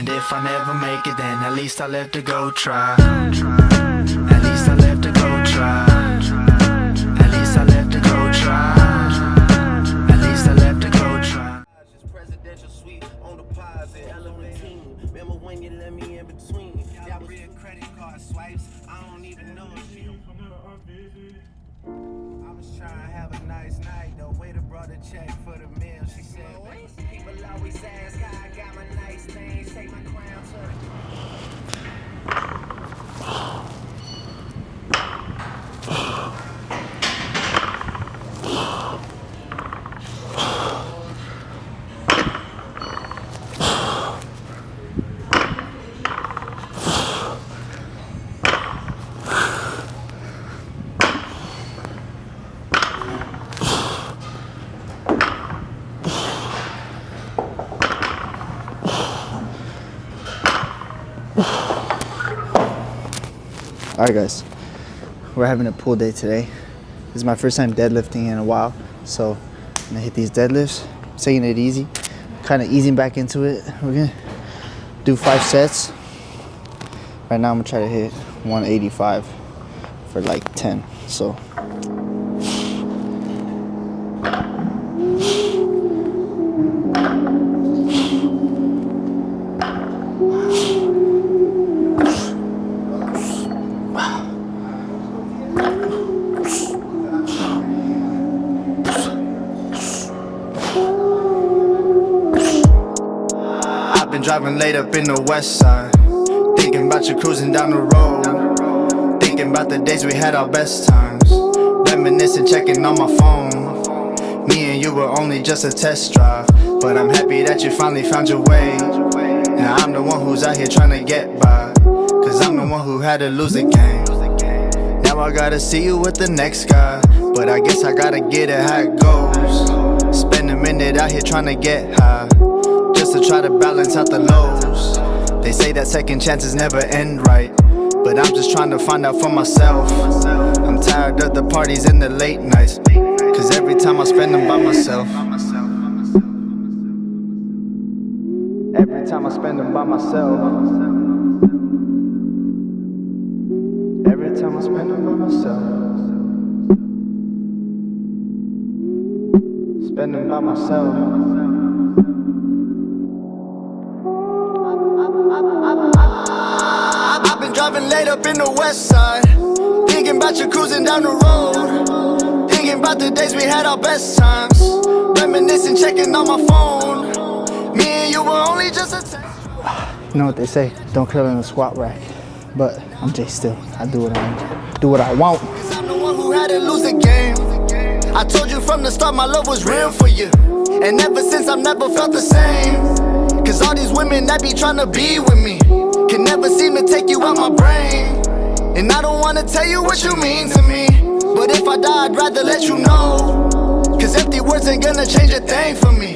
And if I never make it, then at least I left to go try. At least I left to go try. At least I left to go try. At least I left to go try. Presidential suite on deposit, elevating. Remember when you let me in between? Got real credit card swipes. I don't even know if she I was trying to have a nice night. The waiter brought a check for the meal. She said, people always ask how I got my nice things. Take my crown to Alright guys, we're having a pool day today. This is my first time deadlifting in a while, so I'm gonna hit these deadlifts, taking it easy, kind of easing back into it. We're gonna do 5 sets. Right now I'm gonna try to hit 185 for like 10. So driving late up in the west side, thinking about you cruising down the road, thinking about the days we had our best times, reminiscing, checking on my phone. Me and you were only just a test drive, but I'm happy that you finally found your way. Now I'm the one who's out here trying to get by, cause I'm the one who had to lose the game. Now I gotta see you with the next guy, but I guess I gotta get it how it goes. Spend a minute out here trying to get high, just to try to balance out the lows. They say that second chances never end right, but I'm just trying to find out for myself. I'm tired of the parties and the late nights, cause every time I spend them by myself. Every time I spend them by myself. Every time I spend them by myself. Spend them by myself. I've been driving late up in the west side, thinking about you cruising down the road, thinking about the days we had our best times, reminiscing, checking on my phone. Me and you were only just a test. you know what they say, don't curl in a squat rack. But I'm Jay still. I do what I want. Cause I'm the one who had to lose the game. I told you from the start my love was real for you, and ever since I've never felt the same. Cause all these women that be trying to be with me can never seem to take you out my brain. And I don't wanna tell you what you mean to me, but if I die I'd rather let you know, cause empty words ain't gonna change a thing for me.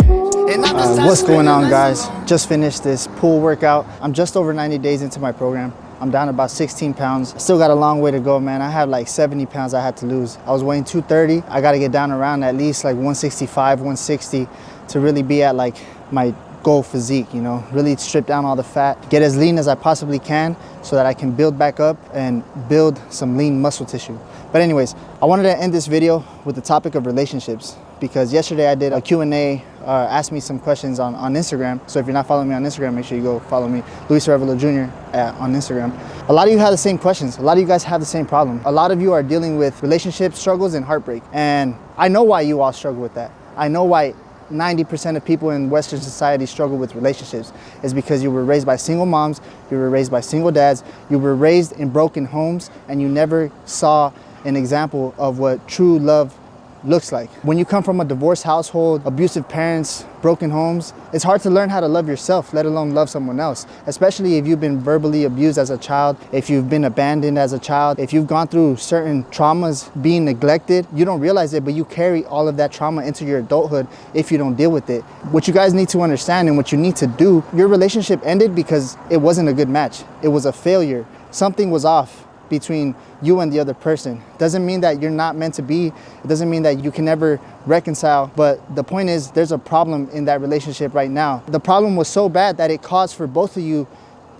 And I'm just what's going on, guys? Just finished this pool workout. I'm just over 90 days into my program. I'm down about 16 pounds. I still got a long way to go, man. I have like 70 pounds I had to lose. I was weighing 230. I gotta get down around at least like 165, 160 to really be at like my goal physique, you know, really strip down all the fat, get as lean as I possibly can so that I can build back up and build some lean muscle tissue. But anyways, I wanted to end this video with the topic of relationships, because yesterday I did a Q&A, asked me some questions on Instagram. So if you're not following me on Instagram, make sure you go follow me, Luis Revelo Jr. On Instagram. A lot of you have the same questions. A lot of you guys have the same problem. A lot of you are dealing with relationship struggles and heartbreak. And I know why you all struggle with that. I know why 90% of people in Western society struggle with relationships. Is because you were raised by single moms, you were raised by single dads, you were raised in broken homes, and you never saw an example of what true love looks like. When you come from a divorced household, abusive parents, broken homes, it's hard to learn how to love yourself, let alone love someone else. Especially if you've been verbally abused as a child, if you've been abandoned as a child, if you've gone through certain traumas, being neglected, you don't realize it, but you carry all of that trauma into your adulthood if you don't deal with it. What you guys need to understand and what you need to do, your relationship ended because it wasn't a good match. It was a failure. Something was off. between you and the other person. Doesn't mean that you're not meant to be. It doesn't mean that you can never reconcile. But the point is, there's a problem in that relationship right now. The problem was so bad that it caused for both of you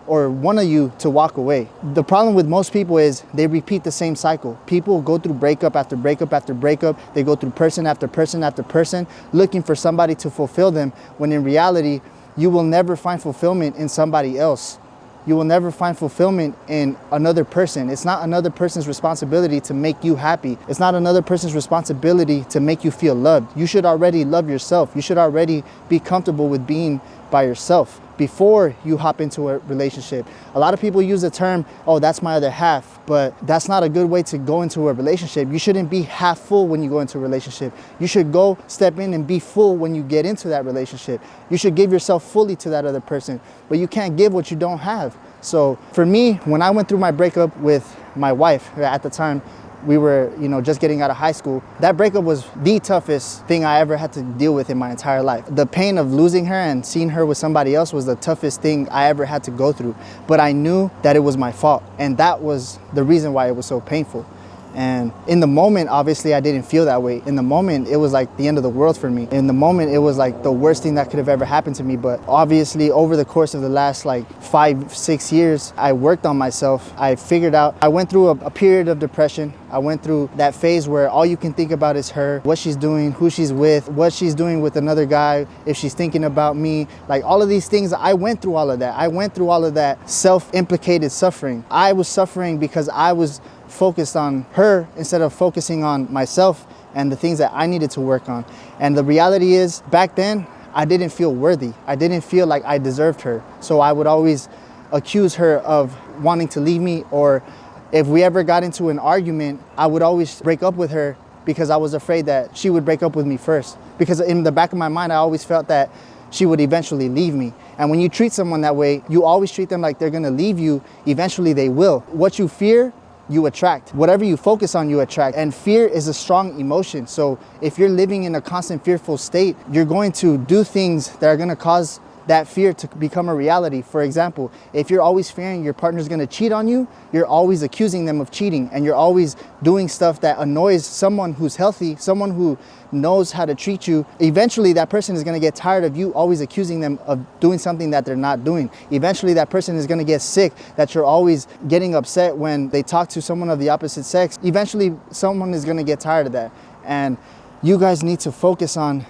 or one of you to walk away. The problem with most people is they repeat the same cycle. People go through breakup after breakup after breakup. They go through person after person after person, looking for somebody to fulfill them, when in reality, you will never find fulfillment in somebody else. You will never find fulfillment in another person. It's not another person's responsibility to make you happy. It's not another person's responsibility to make you feel loved. You should already love yourself. You should already be comfortable with being by yourself before you hop into a relationship. A lot of people use the term, oh, that's my other half, but that's not a good way to go into a relationship. You shouldn't be half full when you go into a relationship. You should go step in and be full when you get into that relationship. You should give yourself fully to that other person, but you can't give what you don't have. So for me, when I went through my breakup with my wife, at the time, we were, just getting out of high school. That breakup was the toughest thing I ever had to deal with in my entire life. The pain of losing her and seeing her with somebody else was the toughest thing I ever had to go through. But I knew that it was my fault, and that was the reason why it was so painful. And in the moment, obviously, I didn't feel that way. In the moment, it was like the end of the world for me. In the moment, it was like the worst thing that could have ever happened to me. But obviously, over the course of the last 5-6 years, I worked on myself. I figured out, I went through a period of depression. I went through that phase where all you can think about is her, what she's doing, who she's with, what she's doing with another guy, if she's thinking about me. Like all of these things, I went through all of that. I went through all of that self-implicated suffering. I was suffering because I was focused on her instead of focusing on myself and the things that I needed to work on. And the reality is, back then, I didn't feel worthy. I didn't feel like I deserved her. So I would always accuse her of wanting to leave me, or if we ever got into an argument, I would always break up with her because I was afraid that she would break up with me first. Because in the back of my mind, I always felt that she would eventually leave me. And when you treat someone that way, you always treat them like they're gonna leave you. Eventually they will. What you fear, you attract. Whatever you focus on, you attract. And fear is a strong emotion. So if you're living in a constant fearful state, you're going to do things that are gonna cause that fear to become a reality. For example, if you're always fearing your partner's gonna cheat on you, you're always accusing them of cheating, and you're always doing stuff that annoys someone who's healthy, someone who knows how to treat you. Eventually that person is gonna get tired of you always accusing them of doing something that they're not doing. Eventually that person is gonna get sick that you're always getting upset when they talk to someone of the opposite sex. Eventually someone is gonna get tired of that. And you guys need to focus on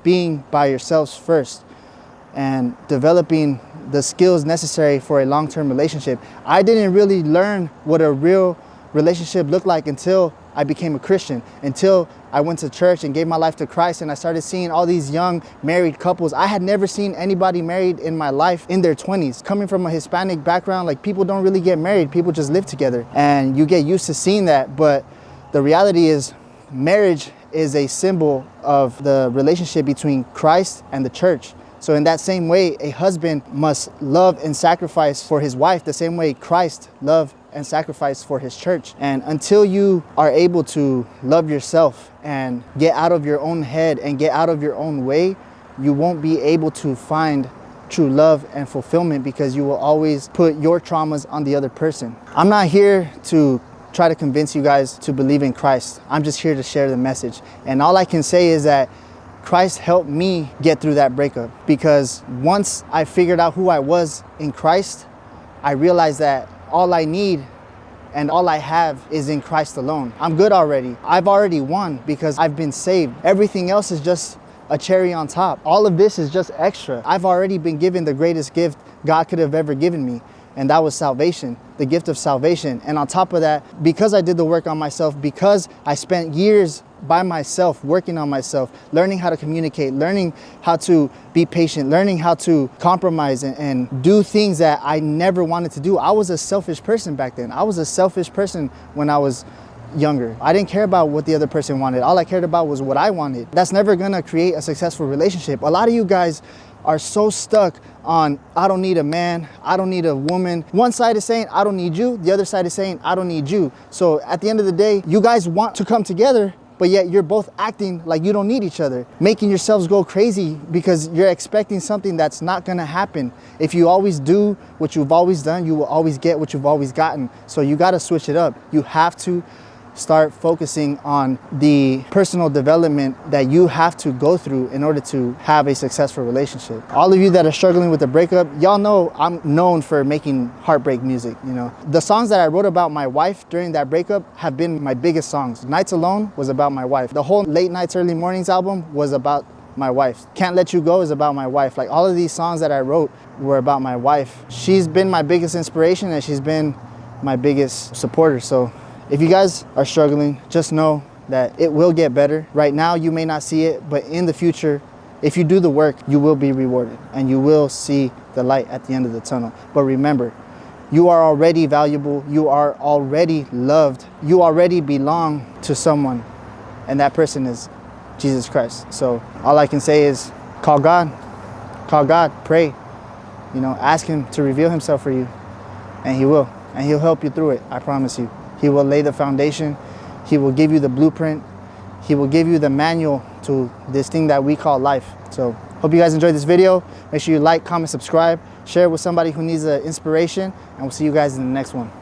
being by yourselves first and developing the skills necessary for a long-term relationship. I didn't really learn what a real relationship looked like until I became a Christian, until I went to church and gave my life to Christ, and I started seeing all these young married couples. I had never seen anybody married in my life in their 20s. Coming from a Hispanic background, people don't really get married, people just live together. And you get used to seeing that, but the reality is marriage is a symbol of the relationship between Christ and the church. So in that same way, a husband must love and sacrifice for his wife the same way Christ loved and sacrificed for his church. And until you are able to love yourself and get out of your own head and get out of your own way, you won't be able to find true love and fulfillment, because you will always put your traumas on the other person. I'm not here to try to convince you guys to believe in Christ. I'm just here to share the message. And all I can say is that Christ helped me get through that breakup, because once I figured out who I was in Christ, I realized that all I need and all I have is in Christ alone. I'm good already. I've already won because I've been saved. Everything else is just a cherry on top. All of this is just extra. I've already been given the greatest gift God could have ever given me, and that was salvation, the gift of salvation. And on top of that, because I did the work on myself, because I spent years by myself, working on myself, learning how to communicate, learning how to be patient, learning how to compromise and do things that I never wanted to do. I was a selfish person back then. I was a selfish person when I was younger. I didn't care about what the other person wanted. All I cared about was what I wanted. That's never gonna create a successful relationship. A lot of you guys are so stuck on, I don't need a man, I don't need a woman. One side is saying, I don't need you. The other side is saying, I don't need you. So at the end of the day, you guys want to come together, but yet you're both acting like you don't need each other, making yourselves go crazy because you're expecting something that's not gonna happen. If you always do what you've always done, you will always get what you've always gotten. So you gotta switch it up. You have to start focusing on the personal development that you have to go through in order to have a successful relationship. All of you that are struggling with a breakup, y'all know I'm known for making heartbreak music, you know. The songs that I wrote about my wife during that breakup have been my biggest songs. Nights Alone was about my wife. The whole Late Nights, Early Mornings album was about my wife. Can't Let You Go is about my wife. Like all of these songs that I wrote were about my wife. She's been my biggest inspiration and she's been my biggest supporter. So if you guys are struggling, just know that it will get better. Right now, you may not see it, but in the future, if you do the work, you will be rewarded and you will see the light at the end of the tunnel. But remember, you are already valuable. You are already loved. You already belong to someone, and that person is Jesus Christ. So all I can say is call God, pray, you know, ask him to reveal himself for you, and he will, and he'll help you through it. I promise you. He will lay the foundation. He will give you the blueprint. He will give you the manual to this thing that we call life. So hope you guys enjoyed this video. Make sure you like, comment, subscribe, share it with somebody who needs inspiration, and we'll see you guys in the next one.